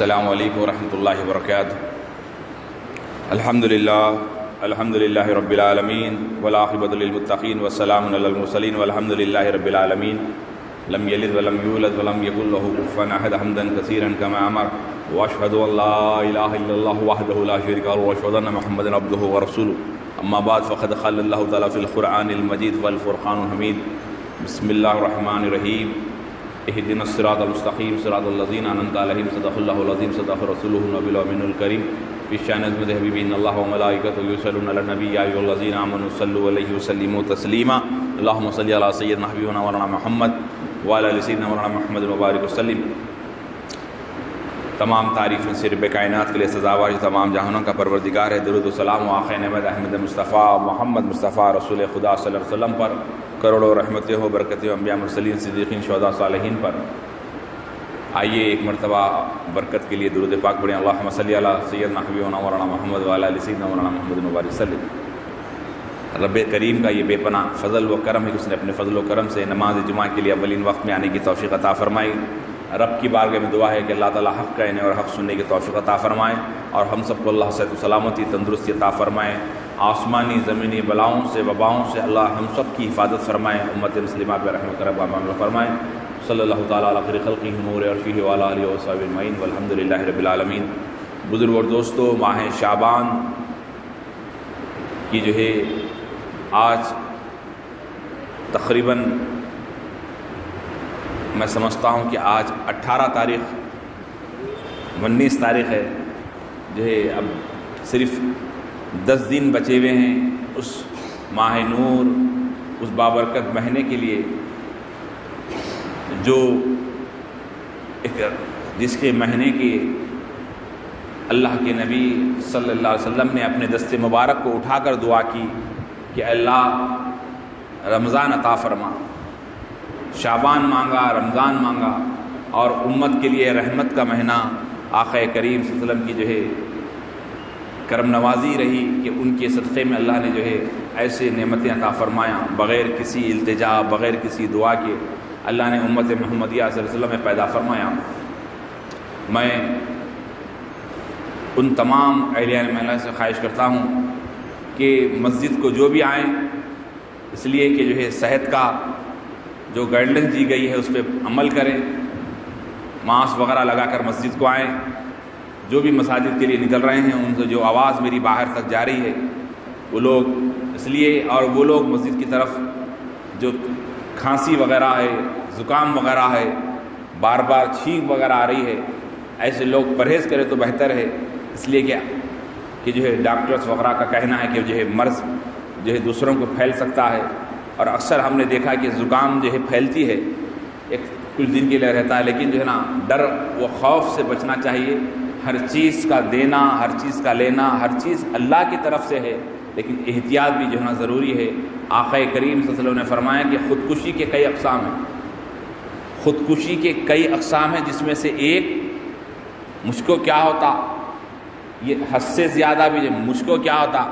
السلام علیکم ورحمۃ اللہ وبرکاتہ۔ الحمد للہ رب العالمین والعاقبۃ للمتقین والسلام علی المرسلین والحمد للہ رب العالمین لم یلد ولم یولد ولم یکن له کفوا احد حمدا کثیرا کما امر واشهد ان لا الہ الا اللہ وحدہ لا شریک له واشهد ان محمدا عبدہ ورسولہ اما بعد فقد قال اللہ تعالی فی القرآن المجید والفرقان الحمید بسم اللہ الرحمن الرحیم اهدنا الصراط المستقیم صراط الذین انعمت علیہم صدق اللہ العظیم صدق رسولہ النبی الامین الکریم فی شأن عظمت حبیبی ان اللہ وملائکتہ یصلون علی النبی یا ایھا الذین آمنوا صلوا علیہ وسلموا تسلیما اللهم صل علی سیدنا حبیبنا مولانا محمد وعلی آل سیدنا مولانا محمد وبارک وسلم۔ تمام تعریفیں صرف کائنات کے لیے سزاوار تمام جہانوں کا پروردگار ہے۔ درود و سلام و آخر نعمت احمد مصطفیٰ محمد مصطفیٰ رسول خدا صلی اللہ علیہ وسلم پر، کروڑوں رحمتیں ہو برکتیں ہو انبیاء مرسلین صدیقین شہداء صالحین پر۔ آئیے ایک مرتبہ برکت کے لیے درود پاک پڑھیں۔ اللہم صلی علی سیدنا حبیبنا مولانا محمد وعلی آل سیدنا مولانا محمد مبارک وسلم۔ رب کریم کا یہ بے پناہ فضل و کرم ہے کہ اس نے اپنے فضل و کرم سے نماز جمعہ کے لیے اولین وقت میں آنے کی توفیق عطا فرمائی۔ رب کی بارگاہ میں دعا ہے کہ اللہ تعالیٰ حق کہنے اور حق سننے کی توفیق عطا فرمائے اور ہم سب کو اللہ صحت و سلامتی تندرستی عطا فرمائے۔ آسمانی زمینی بلاؤں سے وباؤں سے اللہ ہم سب کی حفاظت فرمائے، امت مسلمہ پہ رحم کرم و معاملہ فرمائے۔ صلی اللہ تعالیٰ علی خیر خلقہ نور عرشہ وعلی آلہ وصحبہ اجمعین والحمد للہ رب العالمین۔ بزرگ اور دوستو، ماہ شعبان کی جو ہے آج تقریباً میں سمجھتا ہوں کہ آج 18 تاریخ 19 تاریخ ہے، جو ہے اب صرف 10 دن بچے ہوئے ہیں اس ماہ نور، اس بابرکت مہینے کے لیے، جو ایک جس کے مہینے کے اللہ کے نبی صلی اللہ علیہ وسلم نے اپنے دست مبارک کو اٹھا کر دعا کی کہ اللہ رمضان عطا فرما۔ شعبان مانگا، رمضان مانگا، اور امت کے لیے رحمت کا مہینہ آقا کریم صلی اللہ علیہ وسلم کی جو ہے کرم نوازی رہی کہ ان کے صدقے میں اللہ نے جو ہے ایسے نعمتیں عطا فرمایا، بغیر کسی التجا بغیر کسی دعا کے اللہ نے امت محمدیہ صلی اللہ علیہ وسلم میں پیدا فرمایا۔ میں ان تمام اہلیہ محلہ سے خواہش کرتا ہوں کہ مسجد کو جو بھی آئیں، اس لیے کہ جو ہے صحت کا جو گائیڈلائنس دی گئی ہے اس پہ عمل کریں، ماسک وغیرہ لگا کر مسجد کو آئیں۔ جو بھی مساجد کے لیے نکل رہے ہیں ان سے جو آواز میری باہر تک جا رہی ہے وہ لوگ اس لیے، اور وہ لوگ مسجد کی طرف جو کھانسی وغیرہ ہے، زکام وغیرہ ہے، بار بار چھینک وغیرہ آ رہی ہے، ایسے لوگ پرہیز کریں تو بہتر ہے، اس لیے کہ جو ہے ڈاکٹرز وغیرہ کا کہنا ہے کہ جو ہے مرض جو ہے دوسروں کو پھیل سکتا ہے، اور اکثر ہم نے دیکھا کہ زکام جو ہے پھیلتی ہے، ایک کچھ دن کے لیے رہتا ہے، لیکن جو ہے نا ڈر و خوف سے بچنا چاہیے۔ ہر چیز کا دینا، ہر چیز کا لینا، ہر چیز اللہ کی طرف سے ہے، لیکن احتیاط بھی جو ہے نا ضروری ہے۔ آقا کریم صلی اللہ علیہ وسلم نے فرمایا کہ خودکشی کے کئی اقسام ہیں، خودکشی کے کئی اقسام ہیں، جس میں سے ایک مجھ کو کیا ہوتا، یہ حد سے زیادہ بھی مجھ کو کیا ہوتا،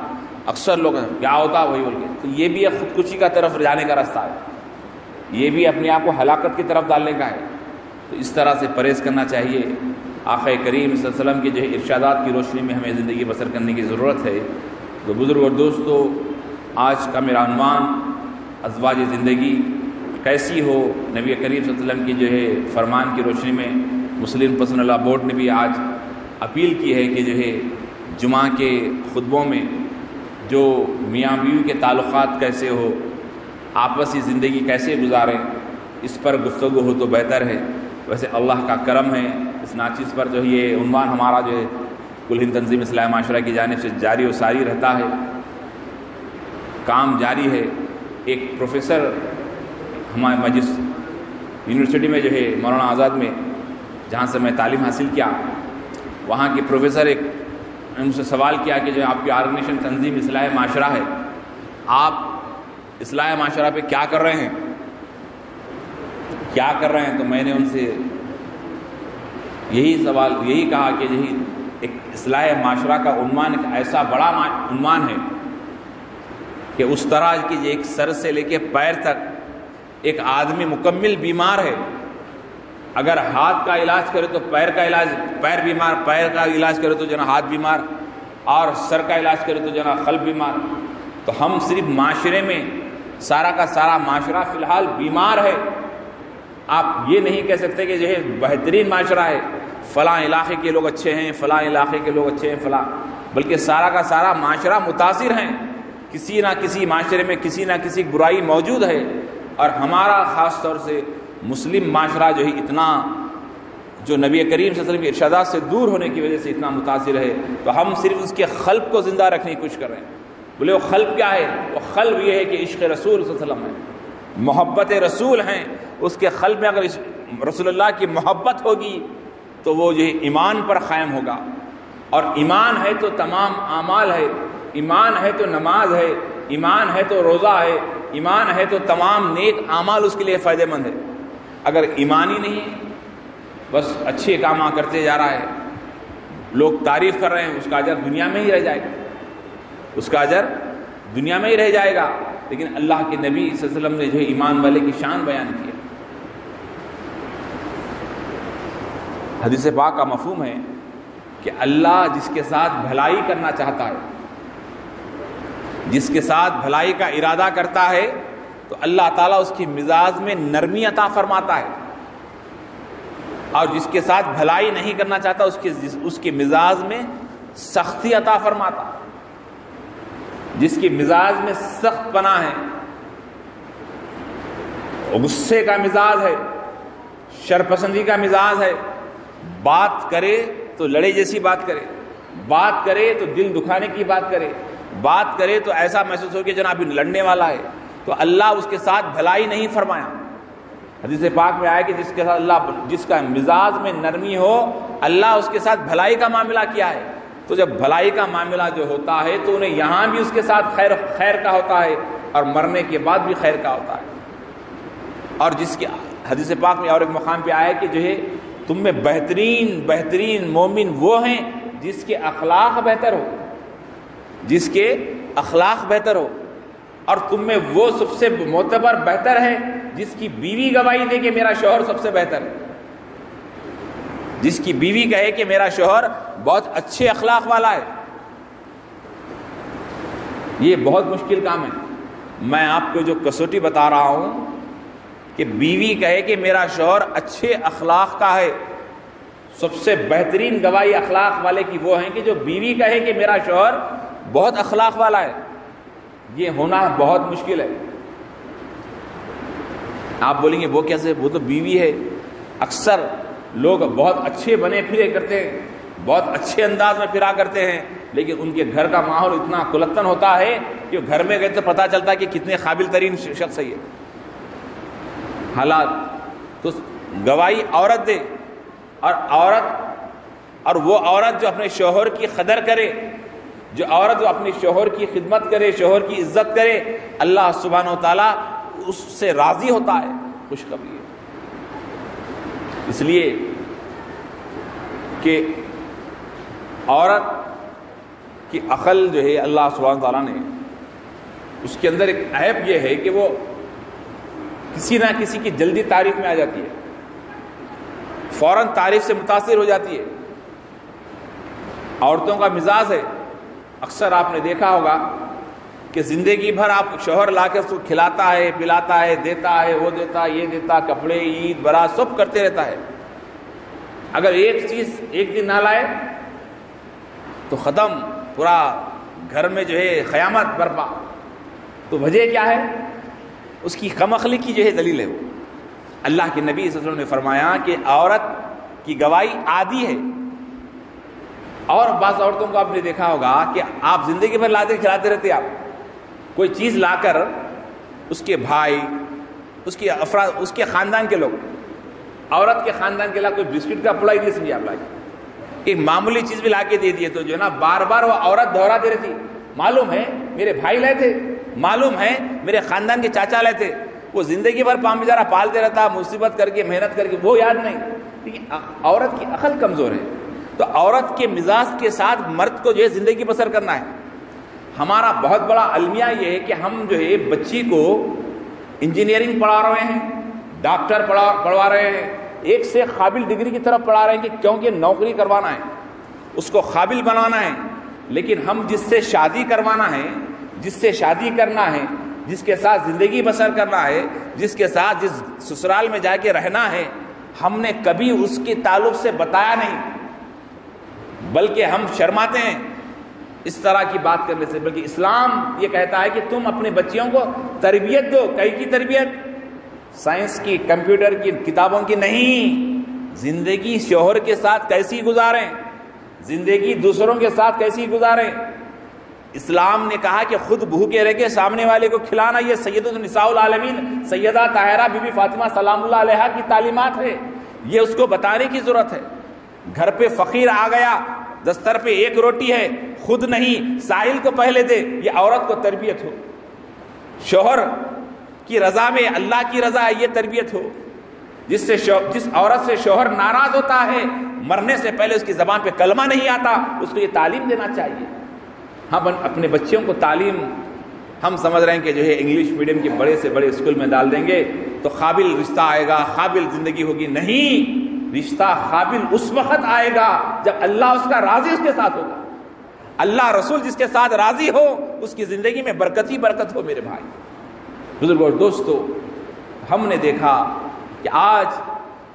اکثر لوگ کیا ہوتا وہی بول کے، تو یہ بھی ایک خودکشی کا طرف جانے کا راستہ ہے، یہ بھی اپنے آپ کو ہلاکت کی طرف ڈالنے کا ہے۔ تو اس طرح سے پرہیز کرنا چاہیے۔ آقا کریم صلی اللہ علیہ وسلم کے جو ہے ارشادات کی روشنی میں ہمیں زندگی بسر کرنے کی ضرورت ہے۔ تو بزرگ اور دوستو، آج کا میرا عنوان ازواج زندگی کیسی ہو۔ نبی کریم صلی اللہ علیہ وسلم کی جو ہے فرمان کی روشنی میں مسلم پسند اللہ بورڈ نے بھی آج اپیل کی ہے کہ جو ہے جمعہ کے خطبوں میں جو میاں بیوی کے تعلقات کیسے ہو، آپسی زندگی کیسے گزاریں، اس پر گفتگو ہو تو بہتر ہے۔ ویسے اللہ کا کرم ہے، اس ناچیز پر جو ہے یہ عنوان ہمارا جو ہے کل ہند تنظیم اصلاح معاشرہ کی جانب سے جاری و ساری رہتا ہے، کام جاری ہے۔ ایک پروفیسر ہمارے جس یونیورسٹی میں جو ہے مولانا آزاد میں جہاں سے میں تعلیم حاصل کیا، وہاں کے پروفیسر ایک ان سے سوال کیا کہ جو آپ کی آرگنائزیشن تنظیم اصلاح معاشرہ ہے، آپ اصلاح معاشرہ پہ کیا کر رہے ہیں، کیا کر رہے ہیں؟ تو میں نے ان سے یہی کہا کہ یہی ایک اصلاح معاشرہ کا عنوان ایک ایسا بڑا عنوان ہے کہ اس طرح کی ایک سر سے لے کے پیر تک ایک آدمی مکمل بیمار ہے، اگر ہاتھ کا علاج کرے تو پیر کا علاج، پیر بیمار، پیر کا علاج کرے تو جناب ہاتھ بیمار، اور سر کا علاج کرے تو جناب قلب بیمار۔ تو ہم صرف معاشرے میں سارا کا سارا معاشرہ فی الحال بیمار ہے۔ آپ یہ نہیں کہہ سکتے کہ جو ہے بہترین معاشرہ ہے، فلاں علاقے کے لوگ اچھے ہیں، فلاں علاقے کے لوگ اچھے ہیں، فلاں، بلکہ سارا کا سارا معاشرہ متاثر ہیں، کسی نہ کسی معاشرے میں کسی نہ کسی برائی موجود ہے۔ اور ہمارا خاص طور سے مسلم معاشرہ جو ہے اتنا، جو نبی کریم صلی اللہ علیہ وسلم کے ارشادات سے دور ہونے کی وجہ سے اتنا متاثر ہے، تو ہم صرف اس کے قلب کو زندہ رکھنے کی کوشش کر رہے ہیں۔ بولے وہ قلب کیا ہے؟ وہ قلب یہ ہے کہ عشق رسول صلی اللہ علیہ وسلم ہے، محبت رسول ہیں۔ اس کے قلب میں اگر رسول اللہ کی محبت ہوگی تو وہ جو ہے ایمان پر قائم ہوگا، اور ایمان ہے تو تمام اعمال ہے، ایمان ہے تو نماز ہے، ایمان ہے تو روزہ ہے، ایمان ہے تو تمام نیک اعمال اس کے لیے فائدہ مند ہے۔ اگر ایمان ہی نہیں ہے، بس اچھے کام کرتے جا رہا ہے، لوگ تعریف کر رہے ہیں، اس کا اجر دنیا میں ہی رہ جائے گا، اس کا اجر دنیا میں ہی رہ جائے گا۔ لیکن اللہ کے نبی صلی اللہ علیہ وسلم نے جو ہے ایمان والے کی شان بیان کی ہے۔ حدیث پاک کا مفہوم ہے کہ اللہ جس کے ساتھ بھلائی کرنا چاہتا ہے، جس کے ساتھ بھلائی کا ارادہ کرتا ہے، تو اللہ تعالیٰ اس کی مزاج میں نرمی عطا فرماتا ہے، اور جس کے ساتھ بھلائی نہیں کرنا چاہتا اس کے مزاج میں سختی عطا فرماتا ہے۔ جس کی مزاج میں سخت پناہ ہے، غصے کا مزاج ہے، شرپسندی کا مزاج ہے، بات کرے تو لڑے جیسی بات کرے، بات کرے تو دل دکھانے کی بات کرے، بات کرے تو ایسا محسوس ہو کہ جناب لڑنے والا ہے، تو اللہ اس کے ساتھ بھلائی نہیں فرمایا۔ حدیث پاک میں آیا کہ جس کے ساتھ اللہ، جس کا مزاج میں نرمی ہو، اللہ اس کے ساتھ بھلائی کا معاملہ کیا ہے۔ تو جب بھلائی کا معاملہ جو ہوتا ہے تو انہیں یہاں بھی اس کے ساتھ خیر کا ہوتا ہے، اور مرنے کے بعد بھی خیر کا ہوتا ہے۔ اور جس کے حدیث پاک میں اور ایک مقام پہ آیا کہ جو ہے تم میں بہترین مومن وہ ہیں جس کے اخلاق بہتر ہو، جس کے اخلاق بہتر ہو، اور تم میں وہ سب سے معتبر بہتر ہے جس کی بیوی گواہی دے کہ میرا شوہر سب سے بہتر ہے، جس کی بیوی کہے کہ میرا شوہر بہت اچھے اخلاق والا ہے۔ یہ بہت مشکل کام ہے۔ میں آپ کو جو کسوٹی بتا رہا ہوں کہ بیوی کہے کہ میرا شوہر اچھے اخلاق کا ہے، سب سے بہترین گواہی اخلاق والے کی وہ ہیں کہ جو بیوی کہے کہ میرا شوہر بہت اخلاق والا ہے۔ یہ ہونا بہت مشکل ہے۔ آپ بولیں گے وہ کیسے، وہ تو بیوی ہے۔ اکثر لوگ بہت اچھے بنے پھرے کرتے ہیں، بہت اچھے انداز میں پھرا کرتے ہیں، لیکن ان کے گھر کا ماحول اتنا کلتن ہوتا ہے کہ گھر میں گئے تو پتہ چلتا ہے کہ کتنے قابل ترین شخص ہے یہ۔ حالات تو گواہی عورت دے، اور وہ عورت جو اپنے شوہر کی قدر کرے، جو عورت جو اپنے شوہر کی خدمت کرے، شوہر کی عزت کرے، اللہ سبحانہ و تعالیٰ اس سے راضی ہوتا ہے، خوشخبری ہے۔ اس لیے کہ عورت کی عقل جو ہے اللہ سبحانہ و تعالیٰ نے اس کے اندر ایک عیب یہ ہے کہ وہ کسی نہ کسی کی جلدی تعریف میں آ جاتی ہے، فوراً تعریف سے متاثر ہو جاتی ہے۔ عورتوں کا مزاج ہے، اکثر آپ نے دیکھا ہوگا کہ زندگی بھر آپ شوہر لا کے اس کو کھلاتا ہے، پلاتا ہے، دیتا ہے، وہ دیتا، یہ دیتا، کپڑے، عید، برات سب کرتے رہتا ہے۔ اگر ایک چیز ایک دن نہ لائے تو ختم، پورا گھر میں جو ہے قیامت برپا۔ تو وجہ کیا ہے؟ اس کی کم عقلی کی جو ہے دلیل ہے وہ۔ اللہ کے نبی صلی اللہ علیہ وسلم نے فرمایا کہ عورت کی گواہی عادی ہے۔ اور بعض عورتوں کو آپ نے دیکھا ہوگا کہ آپ زندگی بھر لاتے کھلاتے رہتے، آپ کوئی چیز لا کر اس کے بھائی، اس کے افراد، اس کے خاندان کے لوگ، عورت کے خاندان کے علاوہ کوئی بسکٹ کا پڑا ہی نہیں سمجھے آپ لائی، ایک معمولی چیز بھی لا کے دے دیے تو جو ہے نا بار بار وہ عورت دہراتی رہتی، معلوم ہے میرے بھائی لائے تھے، معلوم ہے میرے خاندان کے چاچا لائے تھے۔ وہ زندگی بھر پام بیچارہ پالتے رہتا، مصیبت کر کے، محنت کر کے، وہ یاد نہیں۔ لیکن عورت کی عقل کمزور ہے، تو عورت کے مزاج کے ساتھ مرد کو جو ہے زندگی بسر کرنا ہے۔ ہمارا بہت بڑا المیہ یہ ہے کہ ہم جو ہے بچی کو انجینئرنگ پڑھا رہے ہیں، ڈاکٹر پڑھوا رہے ہیں، ایک سے قابل ڈگری کی طرف پڑھا رہے ہیں کہ کیونکہ نوکری کروانا ہے، اس کو قابل بنانا ہے، لیکن ہم جس سے شادی کروانا ہے، جس سے شادی کرنا ہے، جس کے ساتھ زندگی بسر کرنا ہے، جس کے ساتھ جس سسرال میں جا کے رہنا ہے، ہم نے کبھی اس کے تعلق سے بتایا نہیں، بلکہ ہم شرماتے ہیں اس طرح کی بات کرنے سے۔ بلکہ اسلام یہ کہتا ہے کہ تم اپنے بچیوں کو تربیت دو۔ کئی کی تربیت؟ سائنس کی، کمپیوٹر کی، کتابوں کی نہیں۔ زندگی شوہر کے ساتھ کیسی گزاریں، زندگی دوسروں کے ساتھ کیسی گزاریں۔ اسلام نے کہا کہ خود بھوکے رہ کے سامنے والے کو کھلانا، یہ سیدۃ النساء العالمین سیدہ طاہرہ بی بی فاطمہ سلام اللہ علیہا کی تعلیمات ہے، یہ اس کو بتانے کی ضرورت ہے۔ گھر پہ فقیر آ گیا، دستر پہ ایک روٹی ہے، خود نہیں، ساحل کو پہلے دے، یہ عورت کو تربیت ہو۔ شوہر کی رضا میں اللہ کی رضا ہے، یہ تربیت ہو۔ جس عورت سے شوہر ناراض ہوتا ہے، مرنے سے پہلے اس کی زبان پہ کلمہ نہیں آتا، اس کو یہ تعلیم دینا چاہیے۔ ہم اپنے بچوں کو تعلیم، ہم سمجھ رہے ہیں کہ جو ہے انگلش میڈیم کے بڑے سے بڑے اسکول میں ڈال دیں گے تو قابل رشتہ آئے گا، قابل زندگی ہوگی۔ نہیں، رشتہ قابل اس وقت آئے گا جب اللہ اس کا راضی اس کے ساتھ ہوگا۔ اللہ رسول جس کے ساتھ راضی ہو، اس کی زندگی میں برکت ہی برکت ہو۔ میرے بھائی بزرگ اور دوستو، ہم نے دیکھا کہ آج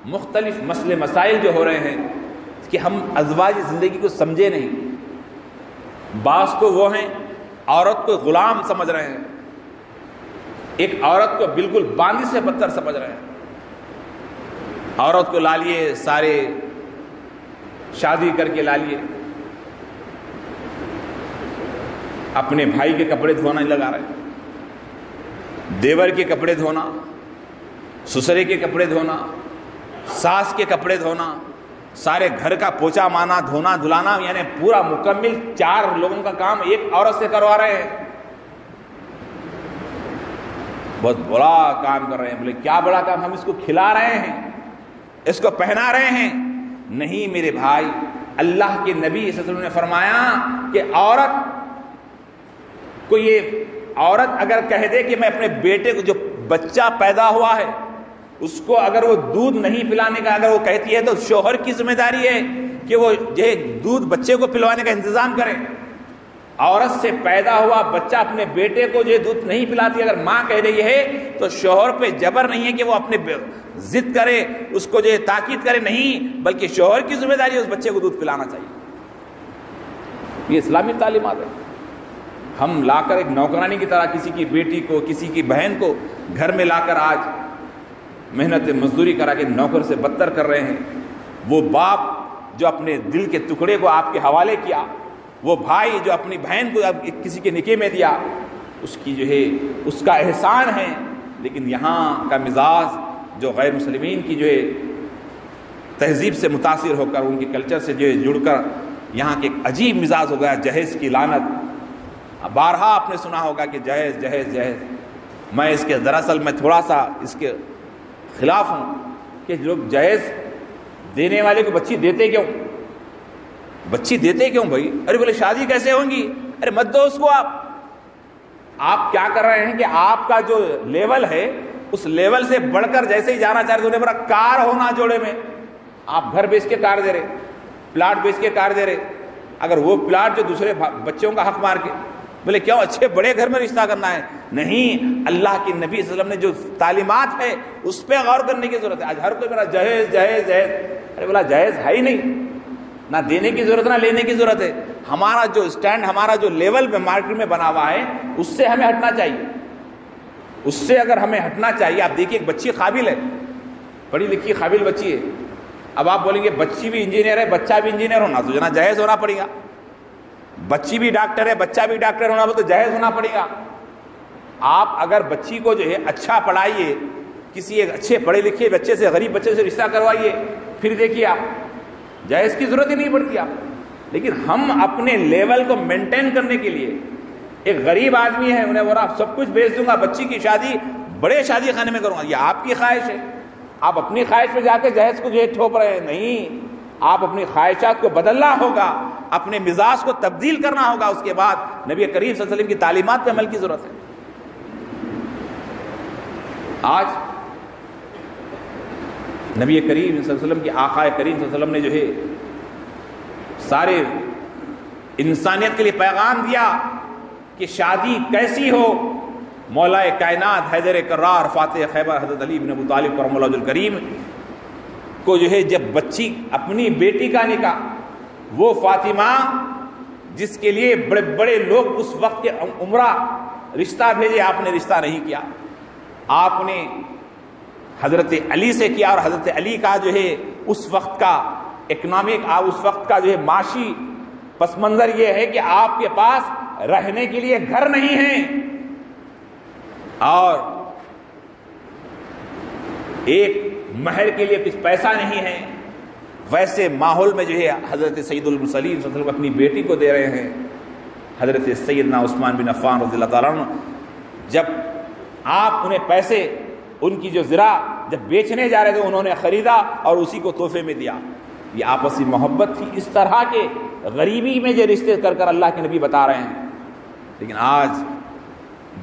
مختلف مسئلے مسائل جو ہو رہے ہیں کہ ہم ازواج زندگی کو سمجھے نہیں۔ بعض تو وہ ہیں عورت کو غلام سمجھ رہے ہیں، ایک عورت کو بالکل باندی سے بدتر سمجھ رہے ہیں۔ عورت کو لا لیے، سارے شادی کر کے لا لیے، اپنے بھائی کے کپڑے دھونا نہیں لگا رہے ہیں، دیور کے کپڑے دھونا، سسرے کے کپڑے دھونا، ساس کے کپڑے دھونا، سارے گھر کا پوچھا مانا، دھونا دھلانا، یعنی پورا مکمل 4 لوگوں کا کام ایک عورت سے کروا رہے ہیں۔ بہت بڑا کام کر رہے ہیں۔ بولے کیا بڑا کام؟ ہم اس کو کھلا رہے ہیں، اس کو پہنا رہے ہیں۔ نہیں میرے بھائی، اللہ کے نبی صلی اللہ علیہ وسلم نے فرمایا کہ عورت اگر کہہ دے کہ میں اپنے بیٹے کو، جو بچہ پیدا ہوا ہے، اس کو اگر وہ دودھ نہیں پلانے کا اگر وہ کہتی ہے تو شوہر کی ذمہ داری ہے کہ وہ جو دودھ بچے کو پلوانے کا انتظام کرے۔ عورت سے پیدا ہوا بچہ اپنے بیٹے کو جو دودھ نہیں پلاتی، اگر ماں کہہ رہی ہے تو شوہر پہ جبر نہیں ہے کہ وہ اپنے ضد کرے، اس کو جو تاکید کرے، نہیں، بلکہ شوہر کی ذمہ داری ہے اس بچے کو دودھ پلانا چاہیے۔ یہ اسلامی تعلیمات ہے۔ ہم لا کر ایک نوکرانی کی طرح کسی کی بیٹی کو، کسی کی بہن کو گھر میں لا کر آج محنت مزدوری کرا کے نوکر سے بدتر کر رہے ہیں۔ وہ باپ جو اپنے دل کے ٹکڑے کو آپ کے حوالے کیا، وہ بھائی جو اپنی بہن کو کسی کے نکاح میں دیا، اس کی جو ہے اس کا احسان ہے۔ لیکن یہاں کا مزاج جو غیر مسلمین کی جو ہے تہذیب سے متاثر ہو کر، ان کے کلچر سے جو ہے جڑ کر، یہاں کے ایک عجیب مزاج ہو گیا، جہیز کی لعنت۔ بارہا آپ نے سنا ہوگا کہ جہیز جہیز جہیز۔ میں اس کے دراصل میں تھوڑا سا اس کے خلاف ہوں کہ لوگ جہیز دینے والے کو بچی دیتے کیوں؟ بچی دیتے کیوں بھائی؟ ارے بولے شادی کیسے ہوں گی؟ ارے مت دو اس کو۔ آپ کیا کر رہے ہیں کہ آپ کا جو لیول ہے اس لیول سے بڑھ کر جیسے ہی جانا چاہ رہے تو انہیں کار ہونا جوڑے میں، آپ گھر بیچ کے کار دے رہے، پلاٹ بیچ کے کار دے رہے۔ اگر وہ پلاٹ جو دوسرے بچوں کا حق مار کے، بولے کیوں اچھے بڑے گھر میں رشتہ کرنا ہے؟ نہیں، اللہ کے نبی صلی اللہ علیہ وسلم نے جو تعلیمات ہے اس پہ غور کرنے کی ضرورت ہے۔ آج ہر کوئی میرا جہیز جہیز جہیز، ارے بولا جہیز ہے ہی نہیں، نہ دینے کی ضرورت نہ لینے کی ضرورت ہے۔ ہمارا جو اسٹینڈ، ہمارا جو لیول میں مارکیٹ میں بنا ہوا ہے اس سے ہمیں ہٹنا چاہیے۔ اس سے اگر ہمیں ہٹنا چاہیے، آپ دیکھیے ایک بچی قابل ہے، پڑھی لکھی قابل بچی ہے، اب آپ بولیں گے بچی بھی انجینئر ہے بچہ بھی انجینئر ہونا تو جنا جہیز ہونا پڑے گا، بچی بھی ڈاکٹر ہے بچہ بھی ڈاکٹر ہونا تو جہیز ہونا پڑے گا۔ آپ اگر بچی کو جو ہے اچھا پڑھائیے، کسی ایک اچھے پڑھے لکھے بچے سے، غریب بچے سے رشتہ کروائیے، پھر دیکھیے آپ جہیز کی ضرورت ہی نہیں پڑتی آپ۔ لیکن ہم اپنے لیول کو مینٹین کرنے کے لیے، ایک غریب آدمی ہے انہیں بولا سب کچھ بیچ دوں گا، بچی کی شادی بڑے شادی خانے میں کروں گا، یہ آپ کی خواہش ہے، آپ اپنی خواہش میں جا کے جہیز کو جو ہے ٹھوپ رہے ہیں۔ نہیں، آپ اپنی خواہشات کو بدلنا ہوگا، اپنے مزاج کو تبدیل کرنا ہوگا، اس کے بعد نبی کریم صلی اللہ علیہ وسلم کی تعلیمات پہ عمل کی ضرورت ہے۔ آج نبی کریم صلی اللہ علیہ وسلم کی آقا کریم صلی اللہ علیہ وسلم نے جو ہے سارے انسانیت کے لیے پیغام دیا کہ شادی کیسی ہو. مولا کائنات حیدر کرار فاتح خیبر حضرت علی بن ابو طالب کرم اللہ وجہ الکریم کو جو ہے جب بچی اپنی بیٹی کا نکاح، وہ فاطمہ جس کے لیے بڑے بڑے لوگ اس وقت کے عمرہ رشتہ بھیجے، آپ نے رشتہ نہیں کیا، آپ نے حضرت علی سے کیا. اور حضرت علی کا جو ہے اس وقت کا اکنامک اس وقت کا جو ہے معاشی پس منظر یہ ہے کہ آپ کے پاس رہنے کے لیے گھر نہیں ہے اور ایک مہر کے لیے کچھ پیسہ نہیں ہے. ویسے ماحول میں جو ہے حضرت سید المرسلین صلی اللہ علیہ وسلم اپنی بیٹی کو دے رہے ہیں. حضرت سیدنا عثمان بن عفان رضی اللہ تعالیٰ عنہ جب آپ انہیں پیسے ان کی جو زرع جب بیچنے جا رہے تھے انہوں نے خریدا اور اسی کو تحفے میں دیا. یہ آپسی محبت تھی. اس طرح کے غریبی میں جو رشتے کر کر اللہ کے نبی بتا رہے ہیں. لیکن آج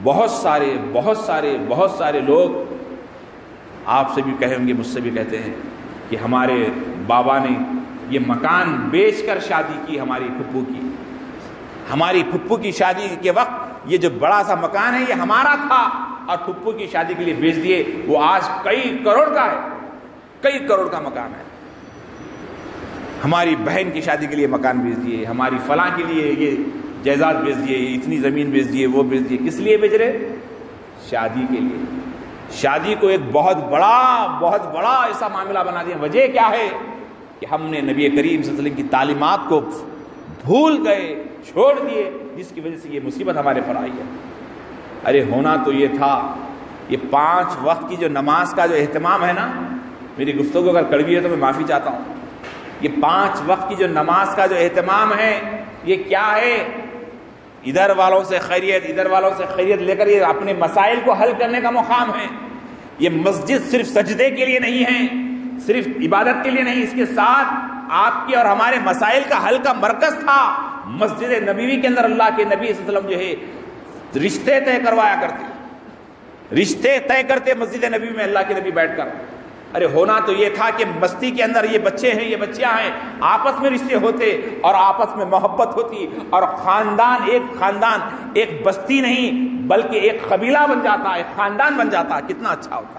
بہت سارے لوگ آپ سے بھی کہیں گے، مجھ سے بھی کہتے ہیں کہ ہمارے بابا نے یہ مکان بیچ کر شادی کی ہماری پھپھو کی شادی کے وقت یہ جو بڑا سا مکان ہے یہ ہمارا تھا اور پھپھو کی شادی کے لیے بیچ دیے. وہ آج کئی کروڑ کا مکان ہے. ہماری بہن کی شادی کے لیے مکان بیچ دیے، ہماری فلاں کے لیے یہ جائیداد بیچ دیے، اتنی زمین بیچ دیے، وہ بیچ دیے. کس لیے بیچ رہے؟ شادی کے لیے. شادی کو ایک بہت بڑا ایسا معاملہ بنا دیا. وجہ کیا ہے کہ ہم نے نبی کریم صلی اللہ علیہ وسلم کی تعلیمات کو بھول گئے، چھوڑ دیے، جس کی وجہ سے یہ مصیبت ہمارے پر آئی ہے. ارے ہونا تو یہ تھا، یہ 5 وقت کی جو نماز کا جو اہتمام ہے نا، میری گفتگو اگر کڑوی ہے تو میں معافی چاہتا ہوں. یہ 5 وقت کی جو نماز کا جو اہتمام ہے یہ کیا ہے؟ ادھر والوں سے خیریت لے کر یہ اپنے مسائل کو حل کرنے کا مقام ہے. یہ مسجد صرف سجدے کے لیے نہیں ہے، صرف عبادت کے لیے نہیں، اس کے ساتھ آپ کے اور ہمارے مسائل کا حل کا مرکز تھا. مسجد نبوی کے اندر اللہ کے نبی صلی اللہ علیہ وسلم جو ہے رشتے طے کرتے مسجد نبوی میں اللہ کے نبی بیٹھ کر. ارے ہونا تو یہ تھا کہ بستی کے اندر یہ بچے ہیں، یہ بچیاں ہیں، آپس میں رشتے ہوتے اور آپس میں محبت ہوتی اور خاندان ایک بستی نہیں بلکہ ایک قبیلہ بن جاتا، ایک خاندان بن جاتا. کتنا اچھا ہوتا.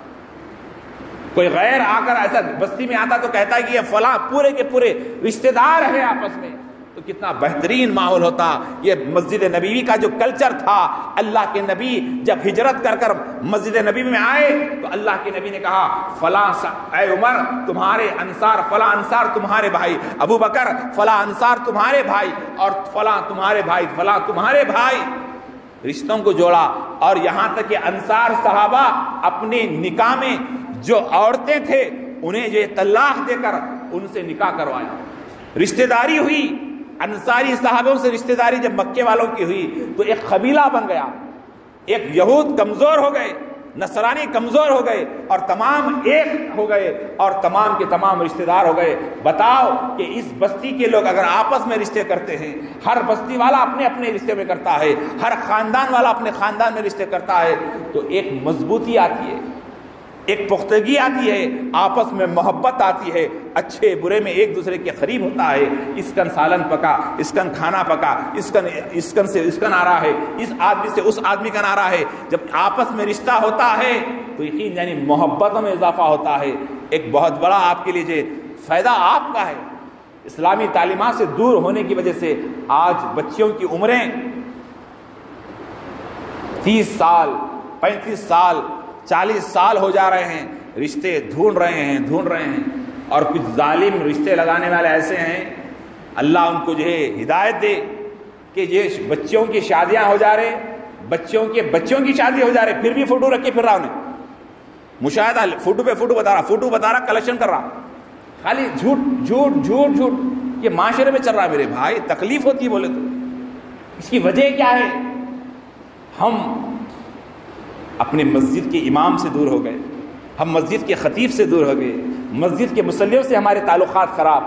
کوئی غیر آ کر ایسا بستی میں آتا تو کہتا ہے کہ یہ فلاں پورے کے پورے رشتے دار ہیں آپس میں، تو کتنا بہترین ماحول ہوتا. یہ مسجد نبوی کا جو کلچر تھا، اللہ کے نبی جب ہجرت کر کر مسجد نبوی میں آئے تو اللہ کے نبی نے کہا فلاں اے عمر تمہارے انصار، فلاں انصار تمہارے بھائی، ابو بکر فلاں انصار تمہارے بھائی، اور فلاں تمہارے بھائی، فلاں تمہارے بھائی. رشتوں کو جوڑا. اور یہاں تک کہ انصار صحابہ اپنے نکاح میں جو عورتیں تھے انہیں جو طلاق دے کر ان سے نکاح کروایا. رشتہ داری ہوئی. انصاری صحابوں سے رشتہ داری جب مکے والوں کی ہوئی تو ایک قبیلہ بن گیا. ایک یہود کمزور ہو گئے، نصرانی کمزور ہو گئے اور تمام ایک ہو گئے اور تمام کے تمام رشتہ دار ہو گئے. بتاؤ کہ اس بستی کے لوگ اگر آپس میں رشتے کرتے ہیں، ہر بستی والا اپنے اپنے رشتے میں کرتا ہے، ہر خاندان والا اپنے خاندان میں رشتے کرتا ہے، تو ایک مضبوطی آتی ہے، ایک پختگی آتی ہے، آپس میں محبت آتی ہے، اچھے برے میں ایک دوسرے کے قریب ہوتا ہے. اس کن سالن پکا، اس کن کھانا پکا، اس کن سے اس کن آ رہا ہے، اس آدمی سے اس آدمی کا آ رہا ہے. جب آپس میں رشتہ ہوتا ہے تو یقین یعنی محبتوں میں اضافہ ہوتا ہے. ایک بہت بڑا آپ کے لیے جو فائدہ آپ کا ہے. اسلامی تعلیمات سے دور ہونے کی وجہ سے آج بچیوں کی عمریں 30 سال 35 سال 40 سال ہو جا رہے ہیں، رشتے ڈھونڈ رہے ہیں. اور کچھ ظالم رشتے لگانے والے ایسے ہیں، اللہ ان کو جو ہے ہدایت دے کہ یہ بچوں کی شادیاں ہو جا رہے، بچوں کی شادی ہو جا رہے، پھر بھی فوٹو رکھ کے پھر رہا انہیں مشاہدہ، فوٹو پہ فوٹو بتا رہا کلیکشن کر رہا، خالی جھوٹ. یہ معاشرے میں چل رہا ہے میرے بھائی. تکلیف ہوتی ہے بولے تو. اس کی وجہ کیا ہے؟ ہم اپنے مسجد کے امام سے دور ہو گئے، ہم مسجد کے خطیب سے دور ہو گئے، مسجد کے مصلیوں سے ہمارے تعلقات خراب.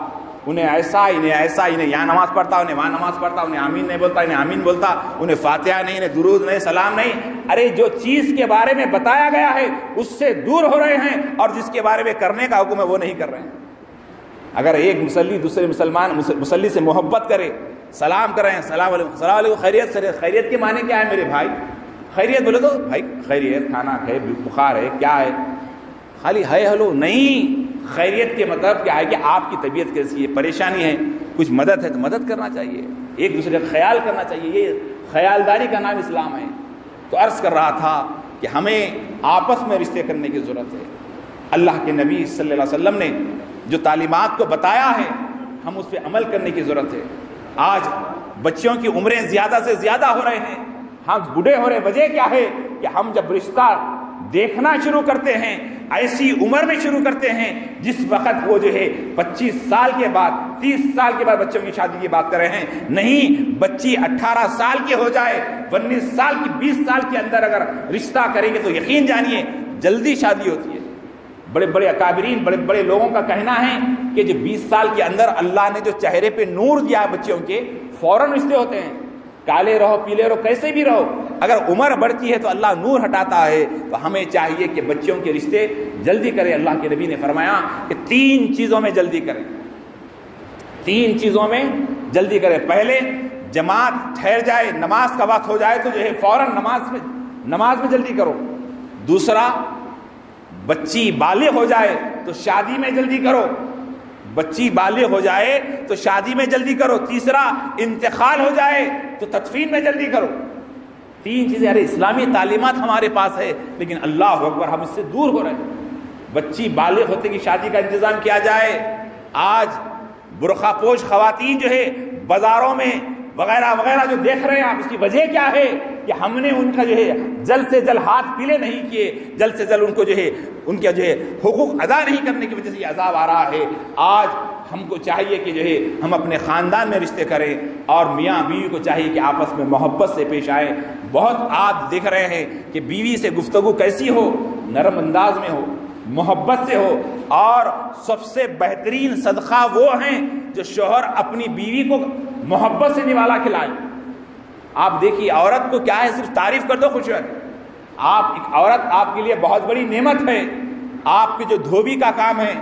انہیں ایسا انہیں ایسا، انہیں یہاں نماز پڑھتا انہیں وہاں نماز پڑھتا، انہیں آمین نہیں بولتا انہیں آمین بولتا، انہیں فاتحہ نہیں، انہیں درود نہیں، سلام نہیں۔ ارے جو چیز کے بارے میں بتایا گیا ہے اس سے دور ہو رہے ہیں، اور جس کے بارے میں کرنے کا حکم ہے وہ نہیں کر رہے ہیں۔ اگر ایک مصلی دوسرے مصلی سے محبت کرے، سلام کریں، السلام علیکم، السلام علیکم، خیریت سے، خیریت کے معنی کیا ہے میرے بھائی؟ خیریت بولے تو بھائی خیریت، کھانا ہے، بخار ہے، کیا ہے؟ خالی ہے ہلو نہیں۔ خیریت کے مطلب کیا ہے کہ آپ کی طبیعت کیسی ہے، پریشانی ہے، کچھ مدد ہے تو مدد کرنا چاہیے، ایک دوسرے کا خیال کرنا چاہیے، یہ خیالداری کا نام اسلام ہے۔ تو عرض کر رہا تھا کہ ہمیں آپس میں رشتے کرنے کی ضرورت ہے۔ اللہ کے نبی صلی اللہ علیہ وسلم نے جو تعلیمات کو بتایا ہے ہم اس پہ عمل کرنے کی ضرورت ہے۔ آج بچوں کی عمریں زیادہ سے زیادہ ہو رہے ہیں، ہم بوڑھے ہو رہے، وجہ کیا ہے کہ ہم جب رشتہ دیکھنا شروع کرتے ہیں ایسی عمر میں شروع کرتے ہیں جس وقت وہ جو ہے 25 سال کے بعد 30 سال کے بعد بچوں کی شادی کی بات کر رہے ہیں، نہیں، بچی 18 سال کی ہو جائے، 19 سال کی، 20 سال کے اندر اگر رشتہ کریں گے تو یقین جانیے جلدی شادی ہوتی ہے۔ بڑے بڑے اکابرین، بڑے بڑے لوگوں کا کہنا ہے کہ جو 20 سال کے اندر اللہ نے جو چہرے پہ نور دیا بچوں کے، فوراً رشتے ہوتے ہیں، کالے رہو پیلے رہو کیسے بھی رہو، اگر عمر بڑھتی ہے تو اللہ نور ہٹاتا ہے۔ تو ہمیں چاہیے کہ بچوں کے رشتے جلدی کریں۔ اللہ کے نبی نے فرمایا کہ 3 چیزوں میں جلدی کریں، 3 چیزوں میں جلدی کریں۔ پہلے جماعت ٹھہر جائے، نماز کا وقت ہو جائے تو جو ہے فوراً نماز میں جلدی کرو۔ دوسرا، بچی بالغ ہو جائے تو شادی میں جلدی کرو، بچی بالغ ہو جائے تو شادی میں جلدی کرو۔ تیسرا، انتقال ہو جائے تو تدفین میں جلدی کرو۔ 3 چیزیں، ارے اسلامی تعلیمات ہمارے پاس ہے لیکن اللہ اکبر ہم اس سے دور ہو رہے ہیں۔ بچی بالغ ہوتے کی شادی کا انتظام کیا جائے۔ آج برقع پوش خواتین جو ہے بازاروں میں وغیرہ وغیرہ جو دیکھ رہے ہیں آپ، اس کی وجہ کیا ہے کہ ہم نے ان کا جو ہے جلد سے جلد ہاتھ پیلے نہیں کیے، جلد سے جلد ان کو جو ہے ان کے جو ہے حقوق ادا نہیں کرنے کی وجہ سے یہ عذاب آ رہا ہے۔ آج ہم کو چاہیے کہ جو ہے ہم اپنے خاندان میں رشتے کریں، اور میاں بیوی کو چاہیے کہ آپس میں محبت سے پیش آئیں۔ بہت آپ دیکھ رہے ہیں کہ بیوی سے گفتگو کیسی ہو، نرم انداز میں ہو، محبت سے ہو، اور سب سے بہترین صدقہ وہ ہیں جو شوہر اپنی بیوی کو محبت سے نوالا کھلائے۔ آپ دیکھیے عورت کو کیا ہے، صرف تعریف کر دو خوش ہو۔ ایک عورت آپ کے لیے بہت بڑی نعمت ہے۔ آپ کے جو دھوبی کا کام ہے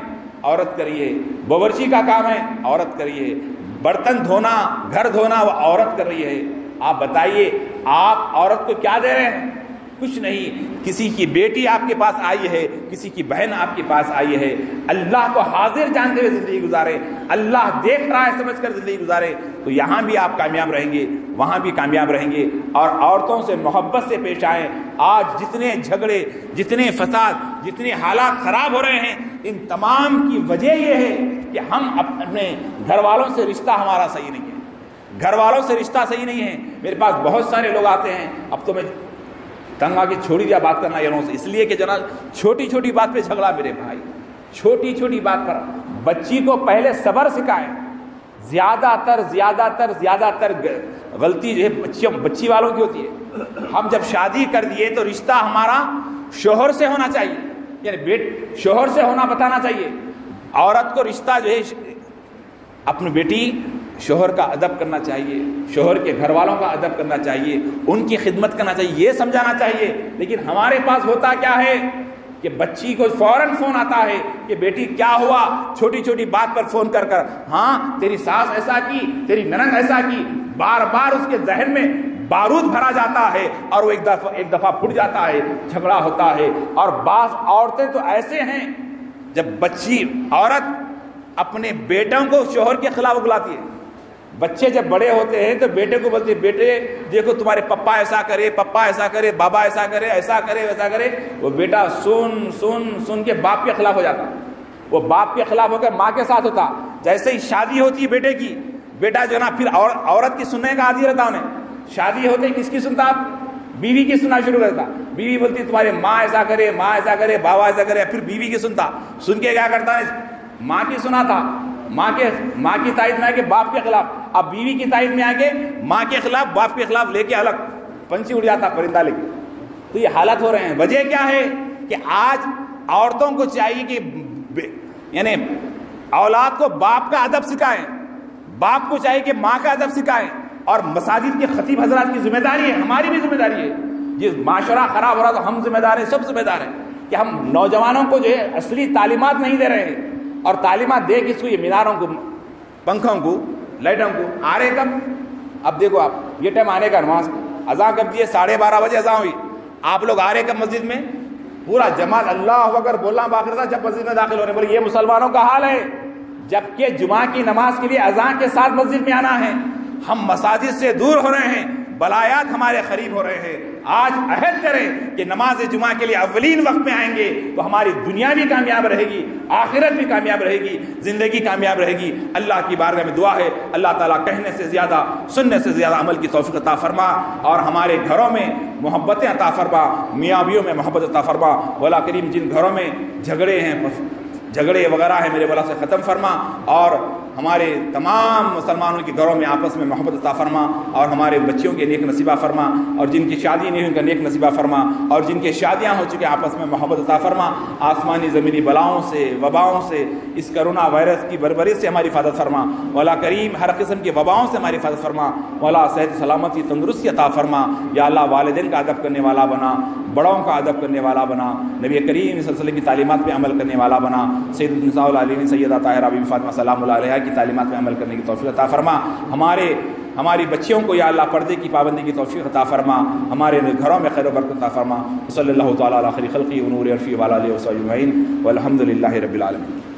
عورت کریے، باورچی کا کام ہے عورت کریے، برتن دھونا، گھر دھونا وہ عورت کر رہی ہے۔ آپ بتائیے آپ عورت کو کیا دے رہے ہیں؟ کچھ نہیں۔ کسی کی بیٹی آپ کے پاس آئی ہے، کسی کی بہن آپ کے پاس آئی ہے، اللہ کو حاضر جانتے ہوئے زندگی گزارے، اللہ دیکھ رہا ہے سمجھ کر زندگی گزارے، تو یہاں بھی آپ کامیاب رہیں گے، وہاں بھی کامیاب رہیں گے۔ اور عورتوں سے محبت سے پیش آئیں۔ آج جتنے جھگڑے، جتنے فساد، جتنے حالات خراب ہو رہے ہیں، ان تمام کی وجہ یہ ہے کہ ہم اپنے گھر والوں سے رشتہ ہمارا صحیح نہیں ہے، گھر والوں سے رشتہ صحیح نہیں ہے۔ میرے پاس بہت سارے لوگ آتے ہیں، اب تو میں تنگ آ کے چھوڑی دیا بات کرنا یاروں سے، اس لیے کہ جناب چھوٹی چھوٹی بات پہ جھگڑا میرے بھائی، چھوٹی چھوٹی بات پر۔ بچی کو پہلے صبر سکھائیں۔ زیادہ تر غلطی جو ہے بچی والوں کی ہوتی ہے۔ ہم جب شادی کر دیے تو رشتہ ہمارا شوہر سے ہونا چاہیے، یعنی شوہر سے ہونا بتانا چاہیے۔ عورت کو رشتہ جو ہے اپنی بیٹی شوہر کا ادب کرنا چاہیے، شوہر کے گھر والوں کا ادب کرنا چاہیے، ان کی خدمت کرنا چاہیے، یہ سمجھانا چاہیے۔ لیکن ہمارے پاس ہوتا کیا ہے کہ بچی کو فوراً فون آتا ہے کہ بیٹی کیا ہوا، چھوٹی چھوٹی بات پر فون کر ہاں تیری ساس ایسا کی، تیری ننند ایسا کی، بار بار اس کے ذہن میں بارود بھرا جاتا ہے اور وہ ایک دفعہ پھٹ جاتا ہے، جھگڑا ہوتا ہے۔ اور بعض عورتیں تو ایسے ہیں جب بچی عورت اپنے بیٹوں کو شوہر کے خلاف اگلاتی ہے۔ بچے جب بڑے ہوتے ہیں تو بیٹے کو بولتے ہیں بیٹے دیکھو تمہارے پپا ایسا کرے، پپا ایسا کرے، بابا ایسا کرے، ایسا کرے ویسا کرے۔ وہ بیٹا سن کے باپ کے خلاف ہو جاتا، وہ باپ کے خلاف ہو کر ماں کے ساتھ ہوتا۔ جیسے ہی شادی ہوتی ہے بیٹے کی، بیٹا جو ہے نا پھر عورت کی سننے کا عادی رہتا انہیں۔ شادی ہوتے کس کی سنتا؟ بیوی کی سننا شروع کرتا۔ بیوی بولتی تمہارے ماں ایسا کرے، ماں ایسا کرے، بابا ایسا کرے، پھر بیوی کی سنتا۔ سن کے کیا کرتا ہے؟ ماں کی سنا تھا، ماں کی تائید میں آ کے باپ کے خلاف، اب بیوی کی تائید میں آ کے ماں کے خلاف باپ کے خلاف لے کے الگ پنچھی اڑ جاتا پرندہ لے کے۔ تو یہ حالت ہو رہے ہیں۔ وجہ کیا ہے کہ آج عورتوں کو چاہیے کہ یعنی اولاد کو باپ کا ادب سکھائیں، باپ کو چاہیے کہ ماں کا ادب سکھائیں، اور مساجد کے خطیب حضرات کی ذمہ داری ہے، ہماری بھی ذمہ داری ہے. جس معاشرہ خراب ہو رہا تو ہم ذمہ دار ہیں، سب ذمہ دار ہیں کہ ہم نوجوانوں کو جو ہے اصلی تعلیمات نہیں دے رہے ہیں، اور تعلیمات دے کس کو؟ یہ میناروں کو، پنکھوں کو، لائٹوں کو. آ رہے کب؟ اب دیکھو آپ یہ ٹائم آنے کا، نماز اذان کب دیے؟ 12:30 بجے اذان ہوئی. آپ لوگ آ رہے کب مسجد میں؟ پورا جماعت اللہ اکبر بولنا باقی تھا جب مسجد میں داخل ہونے. بولے یہ مسلمانوں کا حال ہے، جبکہ جمعہ کی نماز کے لیے اذان کے ساتھ مسجد میں آنا ہے. ہم مساجد سے دور ہو رہے ہیں، بلایات ہمارے قریب ہو رہے ہیں. آج عہد کریں کہ نماز جمعہ کے لیے اولین وقت میں آئیں گے تو ہماری دنیا بھی کامیاب رہے گی، آخرت بھی کامیاب رہے گی، زندگی کامیاب رہے گی. اللہ کی بارگاہ میں دعا ہے اللہ تعالیٰ کہنے سے زیادہ سننے سے زیادہ عمل کی توفیق عطا فرما، اور ہمارے گھروں میں محبتیں عطا فرما، میاں بیویوں میں محبت عطا فرما. مولا کریم جن گھروں میں جھگڑے وغیرہ ہیں میرے مولا سے ختم فرما، اور ہمارے تمام مسلمانوں کے گھروں میں آپس میں محبت عطا فرما، اور ہمارے بچیوں کے نیک نصیبہ فرما، اور جن کی شادی نہیں ہوئی ان کا نیک نصیبہ فرما، اور جن کی شادیاں ہو چکے آپس میں محبت عطا فرما. آسمانی زمینی بلاؤں سے، وباؤں سے، اس کرونا وائرس کی بربری سے ہماری حفاظت فرما. مولا کریم ہر قسم کی وباؤں سے ہماری حفاظت فرما. مولا صحت سلامتی تندرستی عطا فرما. یا اللہ والدین کا ادب کرنے والا بنا، بڑوں کا ادب کرنے والا بنا، نبی کریم صلی اللہ علیہ وسلم کی تعلیمات پہ عمل کرنے والا بنا. سید النساء والعالمین سیدہ طاہرہ بی بی فاطمہ سلام اللہ علیہا کی تعلیمات پہ عمل کرنے کی توفیق عطا فرما. ہماری بچیوں کو یا اللہ پردے کی پابندی کی توفیق عطا فرما. ہمارے گھروں میں خیر و برکت عطا فرما. صلی اللہ تعالیٰ علی خیر خلقی ونور عرفی وعلی آلہ وصحبہ اجمعین والحمد للہ رب العالمین.